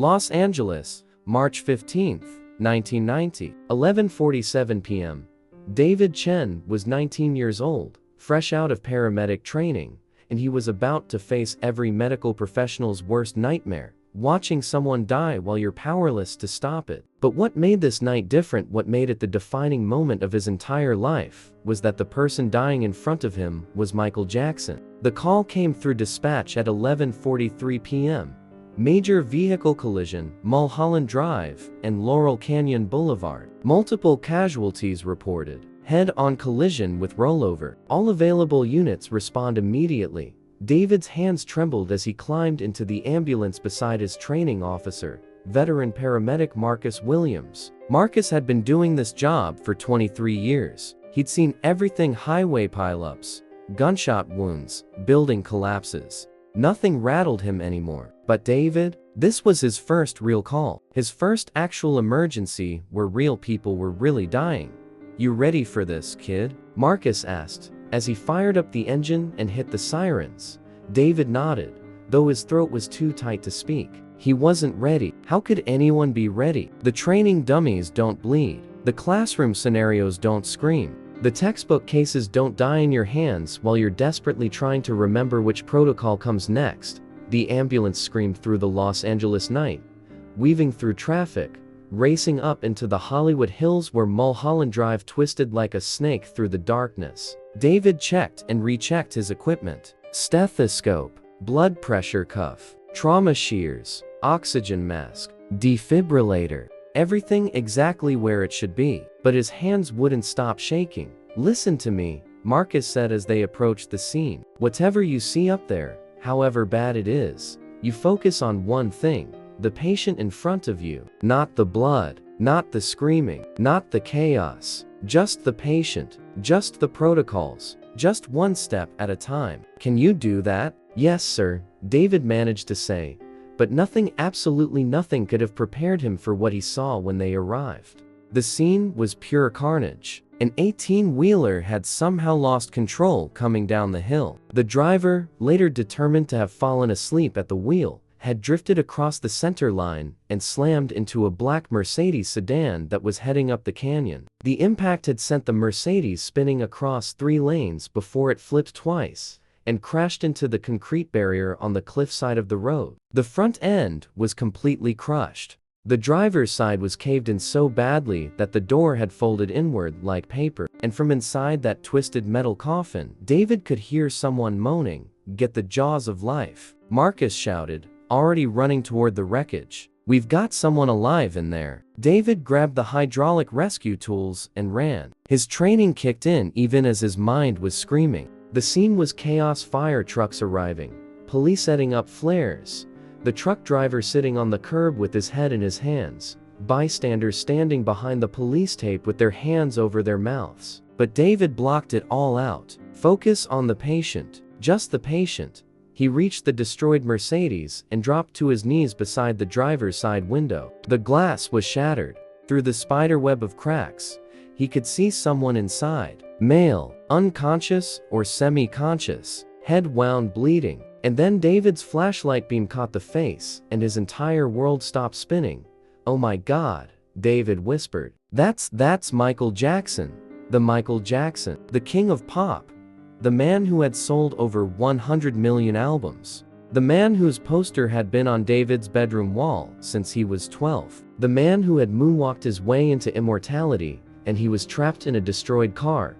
Los Angeles, March 15, 1990, 11:47 p.m. David Chen was 19 years old, fresh out of paramedic training, and he was about to face every medical professional's worst nightmare: watching someone die while you're powerless to stop it. But what made this night different, what made it the defining moment of his entire life, was that the person dying in front of him was Michael Jackson. The call came through dispatch at 11:43 p.m. Major vehicle collision, Mulholland Drive and Laurel Canyon Boulevard. Multiple casualties reported. Head-on collision with rollover. All available units respond immediately. David's hands trembled as he climbed into the ambulance beside his training officer, veteran paramedic Marcus Williams. Marcus had been doing this job for 23 years. He'd seen everything: highway pileups, gunshot wounds, building collapses. Nothing rattled him anymore. But David? This was his first real call. His first actual emergency where real people were really dying. "You ready for this, kid?" Marcus asked, as he fired up the engine and hit the sirens. David nodded, though his throat was too tight to speak. He wasn't ready. How could anyone be ready? The training dummies don't bleed. The classroom scenarios don't scream. The textbook cases don't die in your hands while you're desperately trying to remember which protocol comes next. The ambulance screamed through the Los Angeles night, weaving through traffic, racing up into the Hollywood Hills where Mulholland Drive twisted like a snake through the darkness. David checked and rechecked his equipment: stethoscope, blood pressure cuff, trauma shears, oxygen mask, defibrillator. Everything exactly where it should be. But his hands wouldn't stop shaking. "Listen to me," Marcus said as they approached the scene. "Whatever you see up there, however bad it is, you focus on one thing: the patient in front of you. Not the blood, not the screaming, not the chaos. Just the patient, just the protocols, just one step at a time." "Can you do that?" "Yes, sir," David managed to say, but nothing, absolutely nothing, could have prepared him for what he saw when they arrived. The scene was pure carnage. An 18-wheeler had somehow lost control coming down the hill. The driver, later determined to have fallen asleep at the wheel, had drifted across the center line and slammed into a black Mercedes sedan that was heading up the canyon. The impact had sent the Mercedes spinning across 3 lanes before it flipped twice and crashed into the concrete barrier on the cliffside of the road. The front end was completely crushed. The driver's side was caved in so badly that the door had folded inward like paper, and from inside that twisted metal coffin, David could hear someone moaning, "Get the jaws of life." Marcus shouted, already running toward the wreckage. "We've got someone alive in there." David grabbed the hydraulic rescue tools and ran. His training kicked in even as his mind was screaming. The scene was chaos: fire trucks arriving, police setting up flares, the truck driver sitting on the curb with his head in his hands, bystanders standing behind the police tape with their hands over their mouths. But David blocked it all out. Focus on the patient, just the patient. He reached the destroyed Mercedes and dropped to his knees beside the driver's side window. The glass was shattered. Through the spiderweb of cracks, he could see someone inside. Male, unconscious or semi-conscious, head wound, bleeding. And then David's flashlight beam caught the face, and his entire world stopped spinning. "Oh my God," David whispered. That's Michael Jackson. The Michael Jackson, the king of pop. The man who had sold over 100 million albums. The man whose poster had been on David's bedroom wall since he was 12. The man who had moonwalked his way into immortality, and he was trapped in a destroyed car,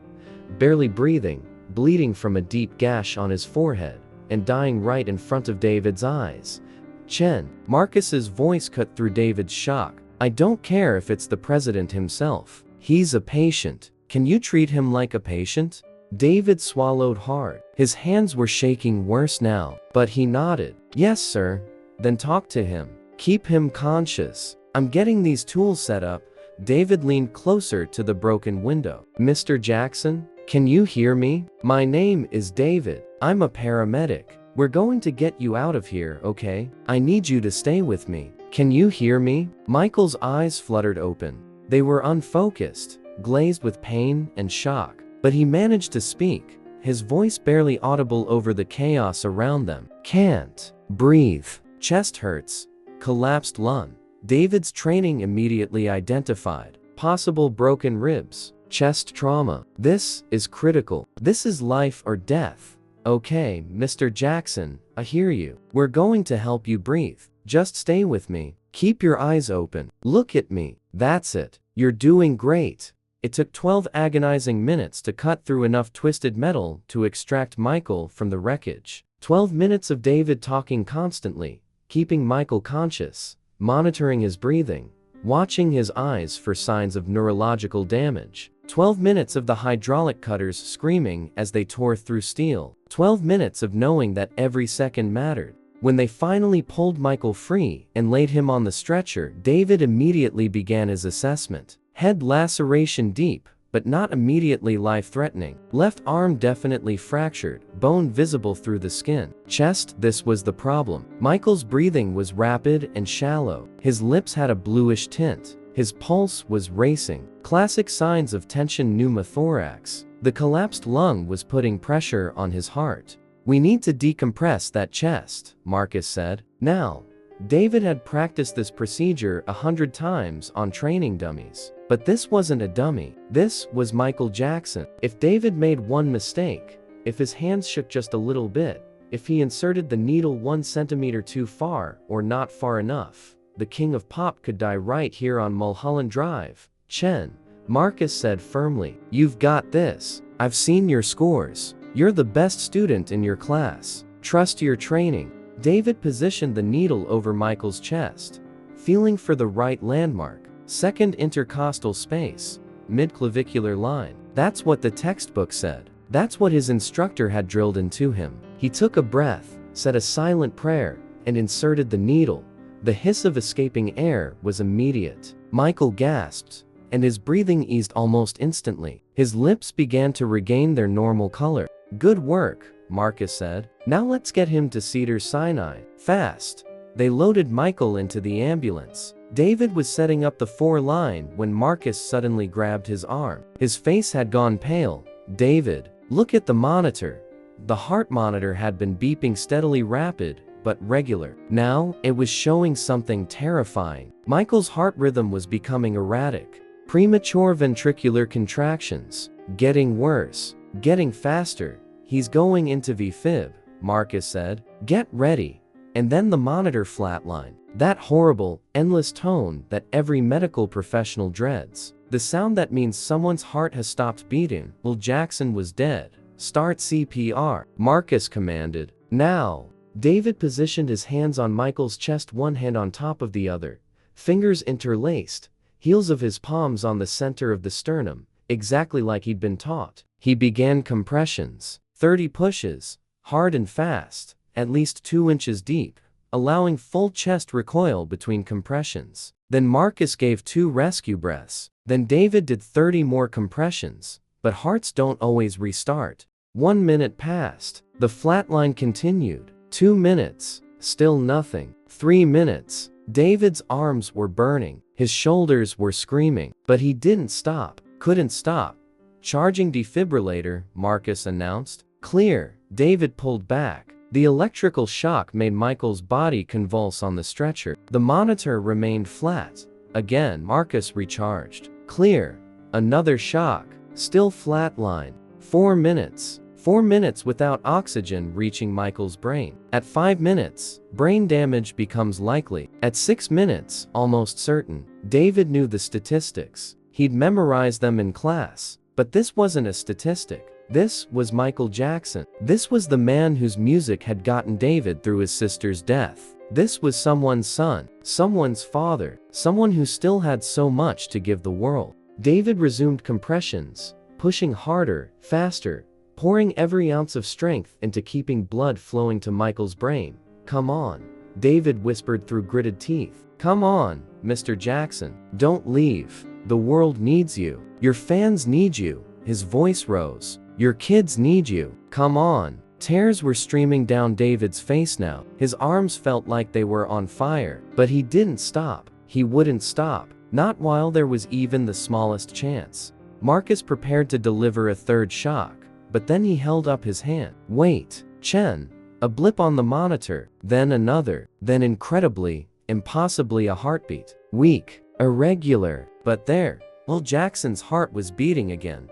barely breathing, bleeding from a deep gash on his forehead, and dying right in front of David's eyes. "Chen," Marcus's voice cut through David's shock. "I don't care if it's the president himself. He's a patient. Can you treat him like a patient?" David swallowed hard. His hands were shaking worse now, but he nodded. "Yes, sir." "Then talk to him. Keep him conscious. I'm getting these tools set up." David leaned closer to the broken window. "Mr. Jackson, can you hear me? My name is David. I'm a paramedic. We're going to get you out of here, okay? I need you to stay with me. Can you hear me?" Michael's eyes fluttered open. They were unfocused, glazed with pain and shock. But he managed to speak, his voice barely audible over the chaos around them. "Can't breathe. Chest hurts. collapsed lung. David's training immediately identified possible broken ribs, chest trauma. This is critical. This is life or death. Okay, Mr. Jackson, I hear you. We're going to help you breathe. Just stay with me. Keep your eyes open. Look at me. That's it. You're doing great. It took 12 agonizing minutes to cut through enough twisted metal to extract Michael from the wreckage. 12 minutes of David talking constantly, keeping Michael conscious, monitoring his breathing, watching his eyes for signs of neurological damage. 12 minutes of the hydraulic cutters screaming as they tore through steel. 12 minutes of knowing that every second mattered. When they finally pulled Michael free and laid him on the stretcher, David immediately began his assessment. Head laceration deep, but not immediately life-threatening. Left arm definitely fractured, bone visible through the skin. Chest, this was the problem. Michael's breathing was rapid and shallow. His lips had a bluish tint. His pulse was racing. Classic signs of tension pneumothorax. The collapsed lung was putting pressure on his heart. We need to decompress that chest, Marcus said. Now, David had practiced this procedure 100 times on training dummies. But this wasn't a dummy. This was Michael Jackson. If David made one mistake, if his hands shook just a little bit, if he inserted the needle 1 centimeter too far or not far enough, the king of pop could die right here on Mulholland Drive. Chen, Marcus said firmly, you've got this. I've seen your scores. You're the best student in your class. Trust your training. David positioned the needle over Michael's chest, feeling for the right landmark. Second intercostal space, midclavicular line. That's what the textbook said. That's what his instructor had drilled into him. He took a breath, said a silent prayer, and inserted the needle. The hiss of escaping air was immediate. Michael gasped, and his breathing eased almost instantly. His lips began to regain their normal color. Good work, Marcus said. Now let's get him to Cedars-Sinai. Fast. They loaded Michael into the ambulance. David was setting up the 4-line when Marcus suddenly grabbed his arm. His face had gone pale. David, look at the monitor. The heart monitor had been beeping steadily, rapid, but regular. Now, it was showing something terrifying. Michael's heart rhythm was becoming erratic. Premature ventricular contractions. Getting worse. Getting faster. He's going into VFib, Marcus said. Get ready. And then the monitor flatlined. That horrible, endless tone that every medical professional dreads. The sound that means someone's heart has stopped beating. Well, Jackson was dead. Start CPR, Marcus commanded. Now. David positioned his hands on Michael's chest, one hand on top of the other, fingers interlaced, heels of his palms on the center of the sternum, exactly like he'd been taught. He began compressions, 30 pushes, hard and fast, at least 2 inches deep, allowing full chest recoil between compressions. Then Marcus gave 2 rescue breaths. Then David did 30 more compressions, but hearts don't always restart. 1 minute passed. The flatline continued. 2 minutes. Still nothing. 3 minutes. David's arms were burning. His shoulders were screaming. But he didn't stop. Couldn't stop. Charging defibrillator, Marcus announced. Clear. David pulled back. The electrical shock made Michael's body convulse on the stretcher. The monitor remained flat. Again, Marcus recharged. Clear. Another shock. Still flatline. 4 minutes. 4 minutes without oxygen reaching Michael's brain. At 5 minutes, brain damage becomes likely. At 6 minutes, almost certain. David knew the statistics. He'd memorized them in class. But this wasn't a statistic. This was Michael Jackson. This was the man whose music had gotten David through his sister's death. This was someone's son, someone's father, someone who still had so much to give the world. David resumed compressions, pushing harder, faster, pouring every ounce of strength into keeping blood flowing to Michael's brain. Come on, David whispered through gritted teeth. Come on, Mr. Jackson. Don't leave. The world needs you. Your fans need you. His voice rose. Your kids need you. Come on. Tears were streaming down David's face now. His arms felt like they were on fire. But he didn't stop. He wouldn't stop. Not while there was even the smallest chance. Marcus prepared to deliver a third shock. But then he held up his hand. Wait, Chen. A blip on the monitor. Then another. Then incredibly, impossibly a heartbeat. Weak, irregular, but there. Well, Jackson's heart was beating again.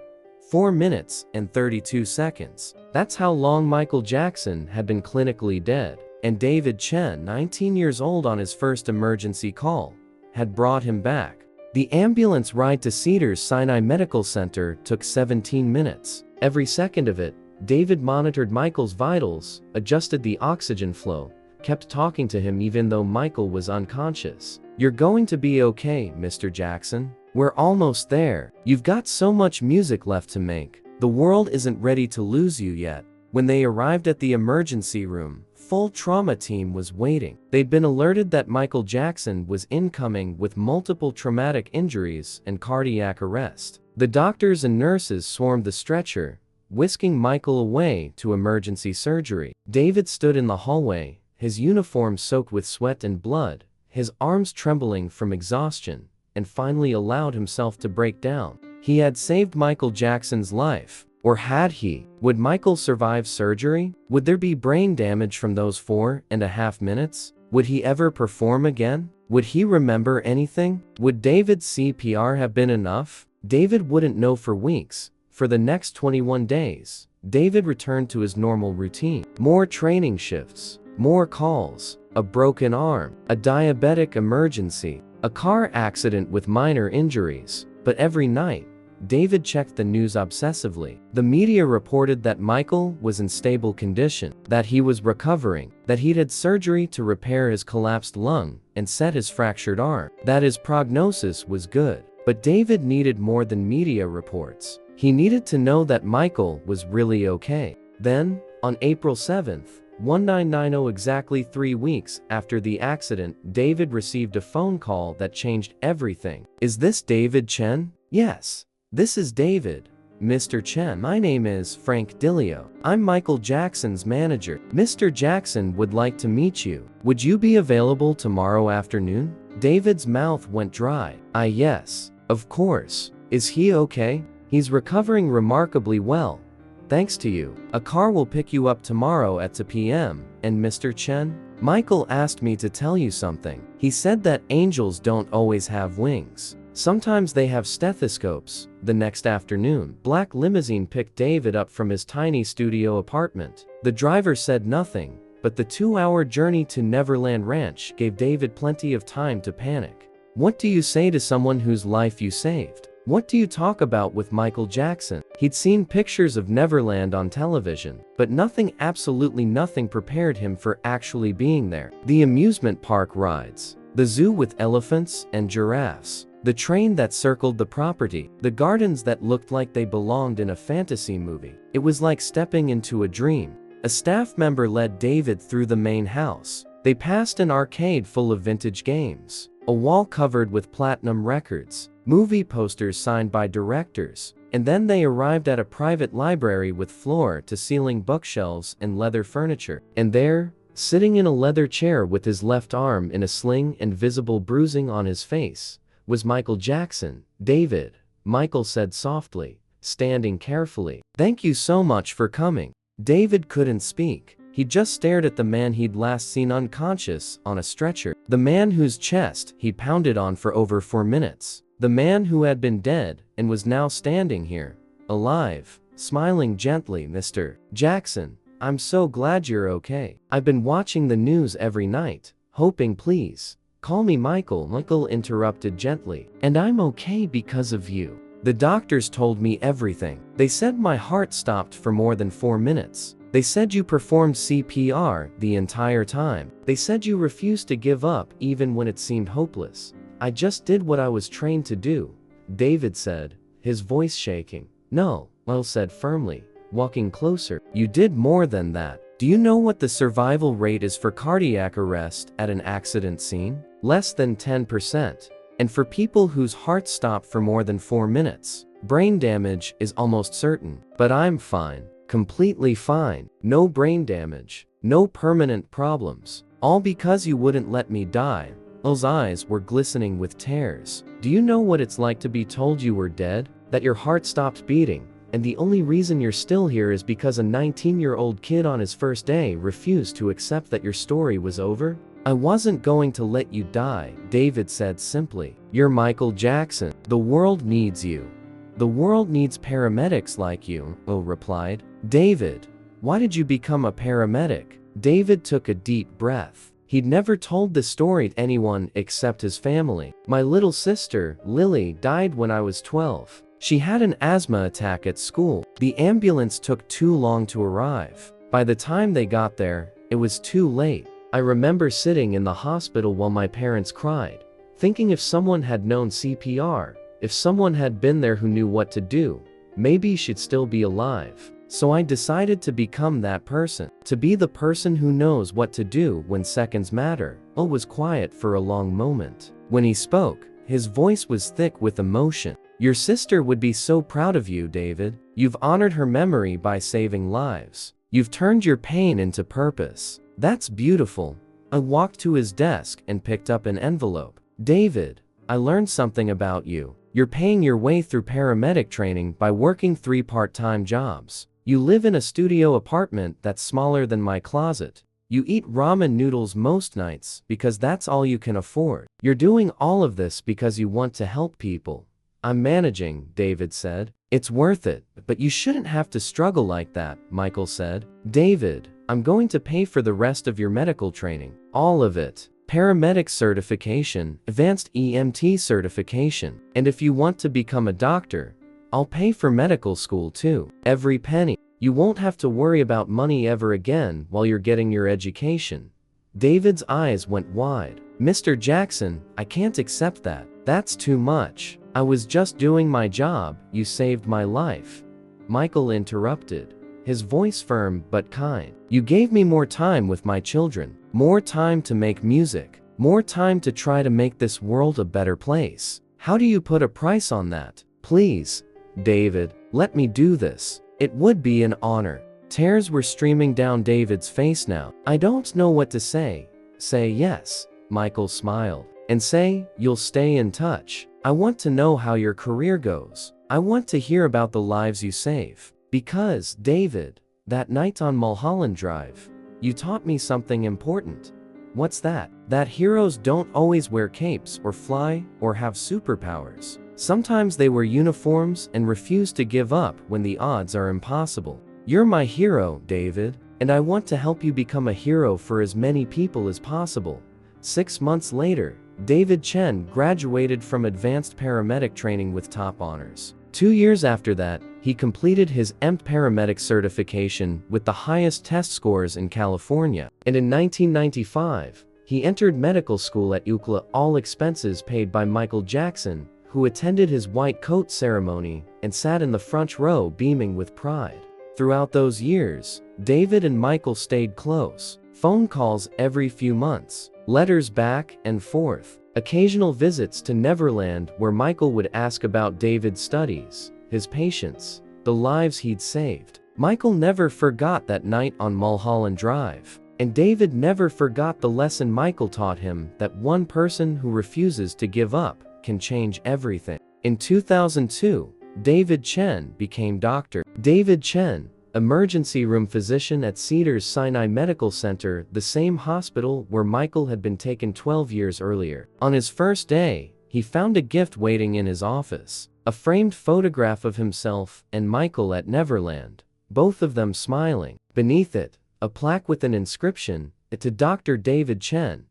4 minutes and 32 seconds. That's how long Michael Jackson had been clinically dead. And David Chen, 19 years old on his first emergency call, had brought him back. The ambulance ride to Cedars-Sinai Medical Center took 17 minutes. Every second of it, David monitored Michael's vitals, adjusted the oxygen flow, kept talking to him even though Michael was unconscious. "You're going to be okay, Mr. Jackson. We're almost there. You've got so much music left to make. The world isn't ready to lose you yet." When they arrived at the emergency room, full trauma team was waiting. They'd been alerted that Michael Jackson was incoming with multiple traumatic injuries and cardiac arrest. The doctors and nurses swarmed the stretcher, whisking Michael away to emergency surgery. David stood in the hallway, his uniform soaked with sweat and blood, his arms trembling from exhaustion, and finally allowed himself to break down. He had saved Michael Jackson's life. Or had he? Would Michael survive surgery? Would there be brain damage from those 4.5 minutes? Would he ever perform again? Would he remember anything? Would David's CPR have been enough? David wouldn't know for weeks. For the next 21 days, David returned to his normal routine. More training shifts, more calls, a broken arm, a diabetic emergency, a car accident with minor injuries. But every night, David checked the news obsessively. The media reported that Michael was in stable condition, that he was recovering, that he'd had surgery to repair his collapsed lung and set his fractured arm, that his prognosis was good. But David needed more than media reports. He needed to know that Michael was really okay. Then, on April 7th, 1990, exactly 3 weeks after the accident, David received a phone call that changed everything. "Is this David Chen?" "Yes. This is David. Mr. Chen. My name is Frank Dilio. I'm Michael Jackson's manager. Mr. Jackson would like to meet you. Would you be available tomorrow afternoon?" David's mouth went dry. Yes. Of course. Is he okay?" "He's recovering remarkably well. Thanks to you. A car will pick you up tomorrow at 2 p.m. And Mr. Chen? Michael asked me to tell you something. He said that angels don't always have wings. Sometimes they have stethoscopes." The next afternoon, black limousine picked David up from his tiny studio apartment. The driver said nothing, but the 2-hour journey to Neverland Ranch gave David plenty of time to panic. What do you say to someone whose life you saved? What do you talk about with Michael Jackson? He'd seen pictures of Neverland on television, but nothing, absolutely nothing prepared him for actually being there. The amusement park rides, the zoo with elephants and giraffes, the train that circled the property, the gardens that looked like they belonged in a fantasy movie. It was like stepping into a dream. A staff member led David through the main house. They passed an arcade full of vintage games, a wall covered with platinum records, movie posters signed by directors, and then they arrived at a private library with floor-to-ceiling bookshelves and leather furniture. And there, sitting in a leather chair with his left arm in a sling and visible bruising on his face, was Michael Jackson. "David," Michael said softly, standing carefully. "Thank you so much for coming." David couldn't speak. He just stared at the man he'd last seen unconscious on a stretcher. The man whose chest he'd pounded on for over 4 minutes. The man who had been dead and was now standing here, alive, smiling gently. "Mr. Jackson, I'm so glad you're okay. I've been watching the news every night, hoping. Please call me Michael." Michael interrupted gently. "And I'm okay because of you. The doctors told me everything. They said my heart stopped for more than 4 minutes. They said you performed CPR the entire time. They said you refused to give up even when it seemed hopeless. I just did what I was trained to do," David said, his voice shaking. "No," Michael said firmly, walking closer. "You did more than that. Do you know what the survival rate is for cardiac arrest at an accident scene? Less than 10%. And for people whose hearts stop for more than 4 minutes, brain damage is almost certain. But I'm fine. Completely fine. No brain damage. No permanent problems. All because you wouldn't let me die." Michael's eyes were glistening with tears. "Do you know what it's like to be told you were dead? That your heart stopped beating, and the only reason you're still here is because a 19-year-old kid on his first day refused to accept that your story was over? "I wasn't going to let you die," David said simply. "You're Michael Jackson. The world needs you. The world needs paramedics like you," Will replied. "David, why did you become a paramedic?" David took a deep breath. He'd never told this story to anyone except his family. "My little sister, Lily, died when I was 12. She had an asthma attack at school. The ambulance took too long to arrive. By the time they got there, it was too late. I remember sitting in the hospital while my parents cried, thinking if someone had known CPR, if someone had been there who knew what to do, maybe she'd still be alive. So I decided to become that person, to be the person who knows what to do when seconds matter." Will was quiet for a long moment. When he spoke, his voice was thick with emotion. "Your sister would be so proud of you, David. You've honored her memory by saving lives. You've turned your pain into purpose. That's beautiful." I walked to his desk and picked up an envelope. "David, I learned something about you. You're paying your way through paramedic training by working 3 part-time jobs. You live in a studio apartment that's smaller than my closet. You eat ramen noodles most nights because that's all you can afford. You're doing all of this because you want to help people." "I'm managing," David said. "It's worth it, but you shouldn't have to struggle like that," Michael said. "David, I'm going to pay for the rest of your medical training. All of it. Paramedic certification, advanced EMT certification. And if you want to become a doctor, I'll pay for medical school too. Every penny. You won't have to worry about money ever again while you're getting your education." David's eyes went wide. "Mr. Jackson, I can't accept that. That's too much. I was just doing my job. You saved my life." Michael interrupted, his voice firm but kind. "You gave me more time with my children, more time to make music, more time to try to make this world a better place. How do you put a price on that? Please, David, let me do this. It would be an honor." Tears were streaming down David's face now. "I don't know what to say." "Say yes," Michael smiled. "And say, you'll stay in touch. I want to know how your career goes. I want to hear about the lives you save. Because, David, that night on Mulholland Drive, you taught me something important." "What's that?" "That heroes don't always wear capes or fly or have superpowers. Sometimes they wear uniforms and refuse to give up when the odds are impossible. You're my hero, David, and I want to help you become a hero for as many people as possible." 6 months later, David Chen graduated from advanced paramedic training with top honors. 2 years after that, he completed his EMT paramedic certification with the highest test scores in California. And in 1995, he entered medical school at UCLA, all expenses paid by Michael Jackson, who attended his white coat ceremony and sat in the front row beaming with pride. Throughout those years, David and Michael stayed close. Phone calls every few months, letters back and forth, occasional visits to Neverland where Michael would ask about David's studies, his patients, the lives he'd saved. Michael never forgot that night on Mulholland Drive. And David never forgot the lesson Michael taught him, that one person who refuses to give up can change everything. In 2002, David Chen became Dr. David Chen, emergency room physician at Cedars-Sinai Medical Center, the same hospital where Michael had been taken 12 years earlier. On his first day, he found a gift waiting in his office, a framed photograph of himself and Michael at Neverland, both of them smiling. Beneath it, a plaque with an inscription, "To Dr. David Chen,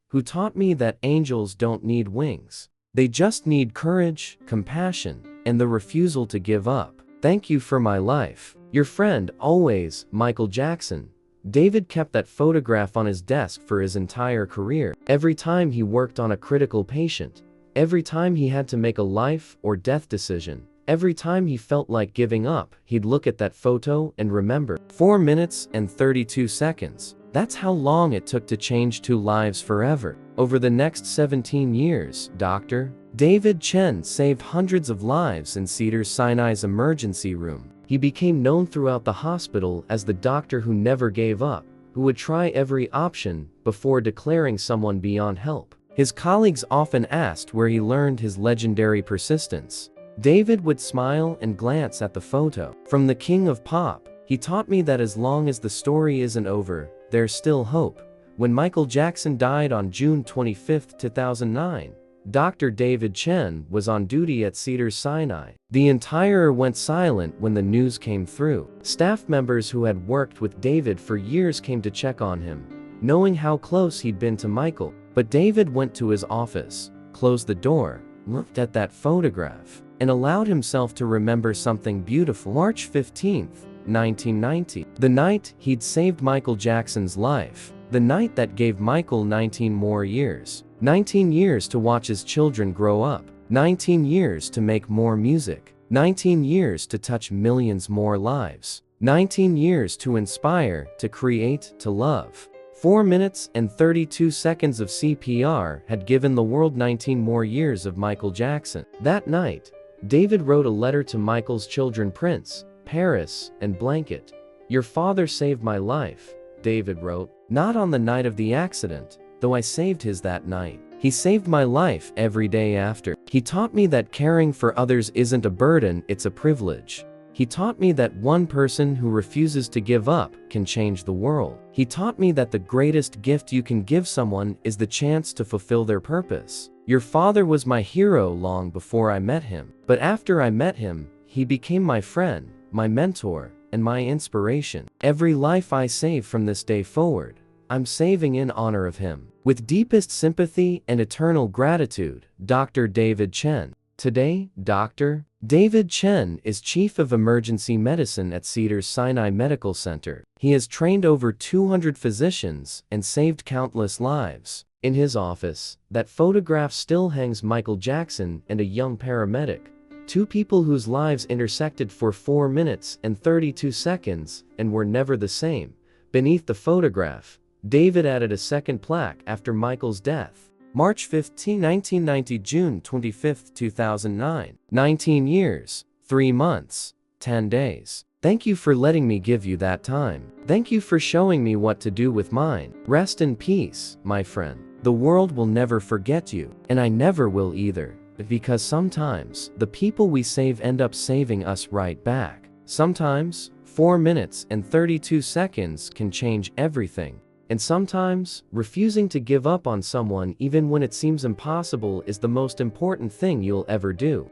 who taught me that angels don't need wings. They just need courage, compassion, and the refusal to give up. Thank you for my life. Your friend always, Michael Jackson." David kept that photograph on his desk for his entire career. Every time he worked on a critical patient, every time he had to make a life or death decision, every time he felt like giving up, he'd look at that photo and remember. 4 minutes and 32 seconds. That's how long it took to change 2 lives forever. Over the next 17 years, Dr. David Chen saved hundreds of lives in Cedars-Sinai's emergency room. He became known throughout the hospital as the doctor who never gave up, who would try every option before declaring someone beyond help. His colleagues often asked where he learned his legendary persistence. David would smile and glance at the photo. "From the king of pop, he taught me that as long as the story isn't over, there's still hope. When Michael Jackson died on June 25, 2009, Dr. David Chen was on duty at Cedars-Sinai. The entire went silent when the news came through. Staff members who had worked with David for years came to check on him, knowing how close he'd been to Michael. But David went to his office, closed the door, looked at that photograph, and allowed himself to remember something beautiful. March 15, 1990. The night he'd saved Michael Jackson's life. The night that gave Michael 19 more years. 19 years to watch his children grow up. 19 years to make more music. 19 years to touch millions more lives. 19 years to inspire, to create, to love. 4 minutes and 32 seconds of CPR had given the world 19 more years of Michael Jackson. That night, David wrote a letter to Michael's children Prince, Paris, and Blanket. "Your father saved my life," David wrote. "Not on the night of the accident, though I saved his that night. He saved my life every day after. He taught me that caring for others isn't a burden, it's a privilege. He taught me that one person who refuses to give up can change the world. He taught me that the greatest gift you can give someone is the chance to fulfill their purpose. Your father was my hero long before I met him. But after I met him, he became my friend, my mentor, and my inspiration. Every life I save from this day forward, I'm saving in honor of him. With deepest sympathy and eternal gratitude, Dr. David Chen." Today, Dr. David Chen is Chief of Emergency Medicine at Cedars-Sinai Medical Center. He has trained over 200 physicians and saved countless lives. In his office, that photograph still hangs Michael Jackson and a young paramedic, two people whose lives intersected for 4 minutes and 32 seconds and were never the same. Beneath the photograph, David added a second plaque after Michael's death. March 15, 1990, June 25, 2009. 19 years, 3 months, 10 days. Thank you for letting me give you that time. Thank you for showing me what to do with mine. Rest in peace, my friend. The world will never forget you, and I never will either, because sometimes the people we save end up saving us right back. Sometimes 4 minutes and 32 seconds can change everything. And sometimes, refusing to give up on someone even when it seems impossible is the most important thing you'll ever do.